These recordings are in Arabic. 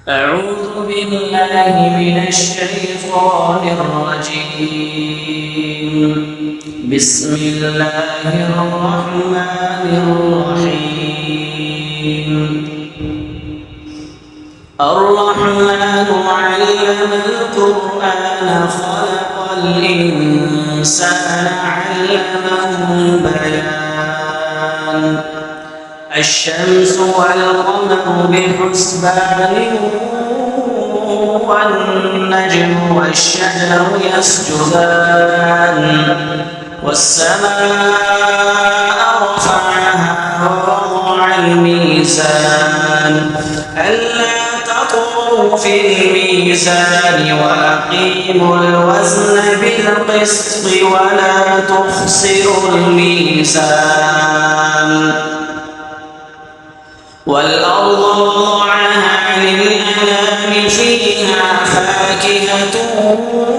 أعوذ بالله من الشيطان الرجيم. بسم الله الرحمن الرحيم. الرحمن علم القرآن خلق الإنسان علمه البيان. الشمس والقمر بحسبان والنجم والشجر يسجدان والسماء رفعها ووضع الميزان ألا تطغوا في الميزان وأقيموا الوزن بالقسط ولا تخسروا الميزان والأرض وضعها للأنام فيها فاكهة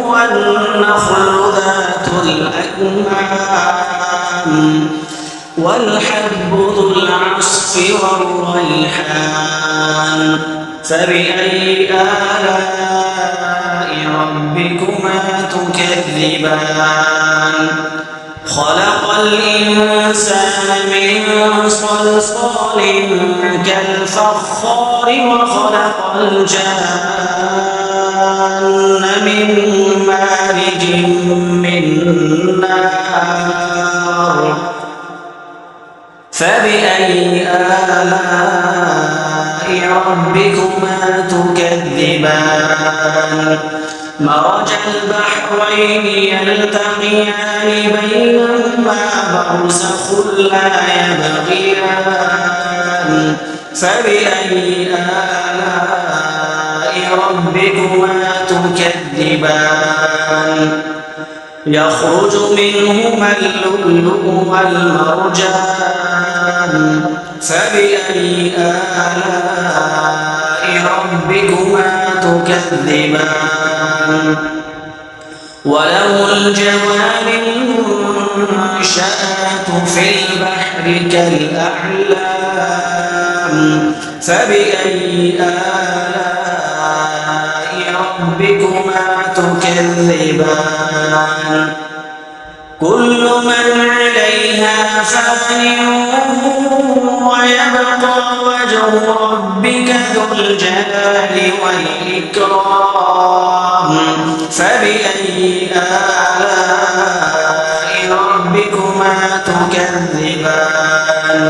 والنخل ذات الأكمام والحب ذو العصف والريحان فبأي آلاء ربكما تكذبان خلق الإنسان من صلصال كالفخار وخلق الجان من مارج من نار فبأي آلاء ربكما تكذبان مرج البحرين يلتقيان بينهما برزخ لا يبغيان فبأي آلاء ربكما تكذبان يخرج منهما اللؤلؤ والمرجان فبأي آلاء ربكما تكذبان وله الجوار المنشآت في البحر كالأعلام فبأي آلاء ربكما تكذبان كل من عليها فان ويبقى وجه ربك ذو الجلال والإكرام فبأي آلاء ربكما تكذبان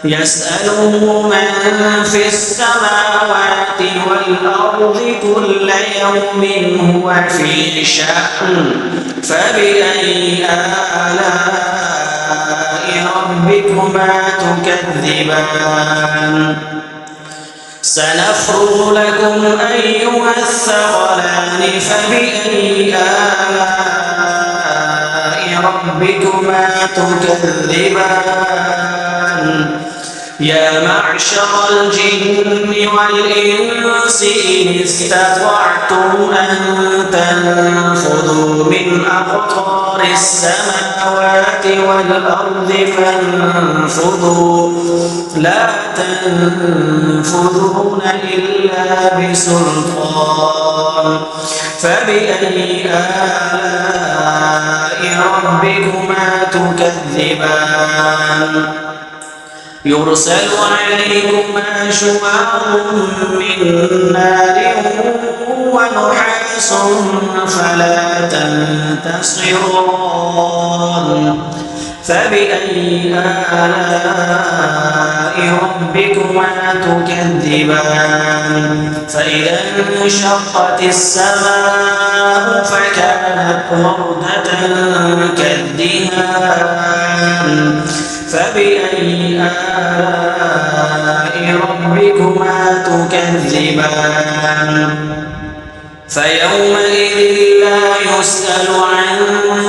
يسأله من في السماوات والأرض كل يوم هو في شأن فبأي آلاء ربكما تكذبان سنفرغ لكم أيها الثقلان فبأي آلاء ربكما تكذبان يا معشر الجن والإنس إن استطعتم أن تنفذوا من أقطار السماوات والأرض فانفذوا لا تنفذون إلا بسلطان فبأي آلاء ربكما تكذبان يرسل عليكما شواظ من نار ونحاس فلا تنتصران فبأي آلاء ربكما تكذبان فإذا انشقت السماء فكانت وردة كالدهان فبأي آلاء ربكما تكذبان فيومئذ لا يسأل عن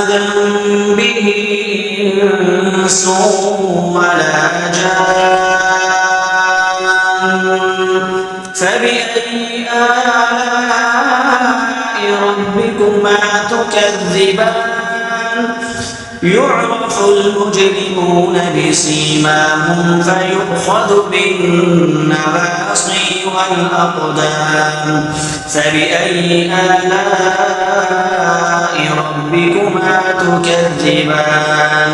ذنبه إنس ولا جان فبأي آلاء ربكما تكذبان يعرف المجرمون بسيماهم فيؤخذ بالنواصي والأقدام فبأي آلاء ربكما تكذبان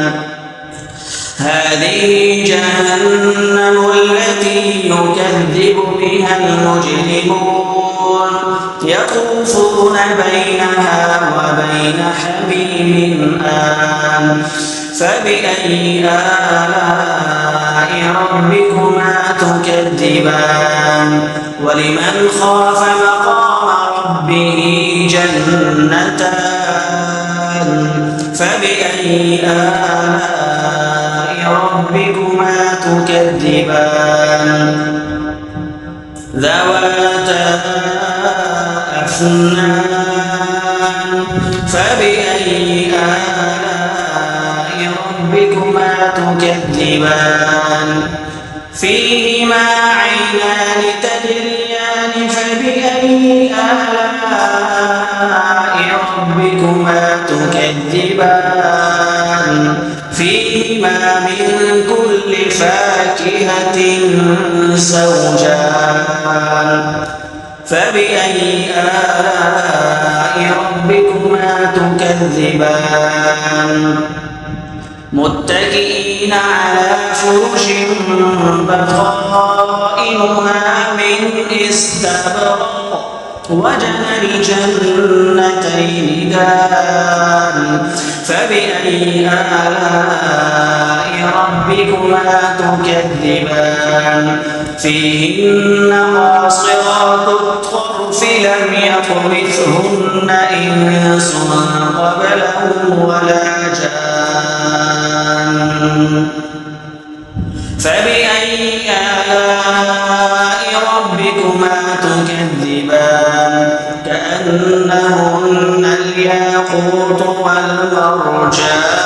هذه جهنم التي يكذب بها المجرمون يطوفون بينها وبين حميم آن فبأي آلاء ربكما تكذبان ولمن خاف مقام ربه جنتان فبأي آلاء ربكما تكذبان ذواتا أفنان فبأي آلاء ربكما تكذبان فيهما عينان تجريان فبأي آلاء ربكما تكذبان فيهما من كل فاكهة زوجان فبأي آلاء ربكما تكذبان متكئين على فرش بطائنها من استبرق وجنى الجنتين دان فبأي آلاء ربكما تكذبان فيهن قاصرات الطرف لم يطمثهن إنس قبلهم ولا جان فبأي آلاء ربكما تكذبان كأنهن الياقوت والمرجان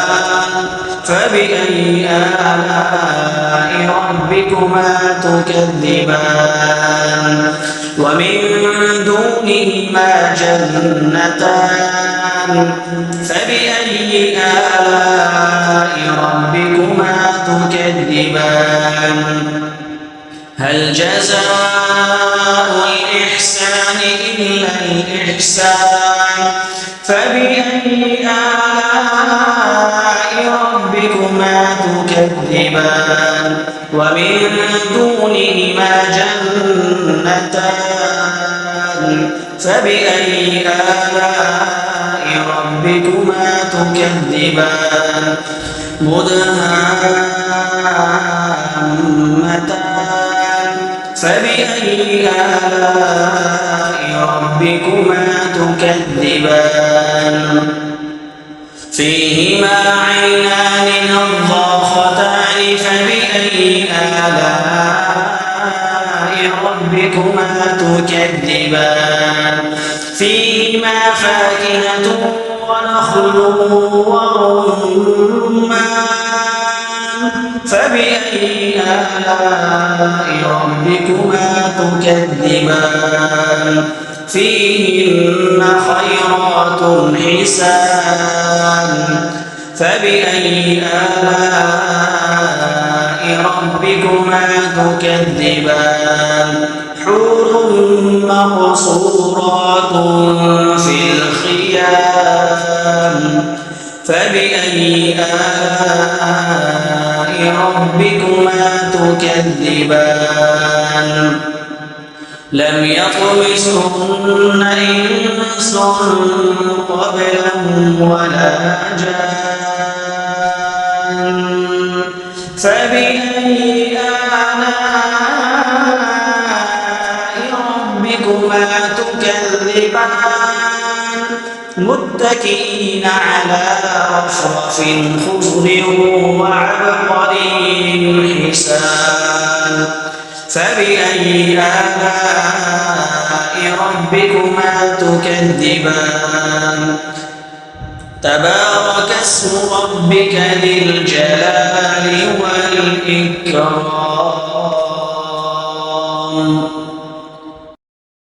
فبأي آلاء ربكما تكذبان ومن دونهما جنتان فبأي آلاء ربكما تكذبان هل جزاء الإحسان إلا الإحسان فبأي آلاء ربكما تكذبان ومن دونهما جنتان فبأي آلاء ربكما تكذبان مدهامتان فبأي آلاء ربكما تكذبان فيهما عينان نضاختان فبأي آلاء ربكما تكذبان فيهما فاكهة ونخل ورمان فبأي آلاء ربكما تكذبان فيهن خيرات حسان فبأي آلاء ربكما تكذبان حور مقصورات في الخيام فبأي آلاء ربكما تكذبان لم يطمسهن إنس قبلهم ولا جان فبأي آلاء ربكما تكذبان متكئين على رفرف خضر وعبقري حسان فبأي آلاء ربكما تكذبان تبارك اسم ربك ذي الجلال والإكرام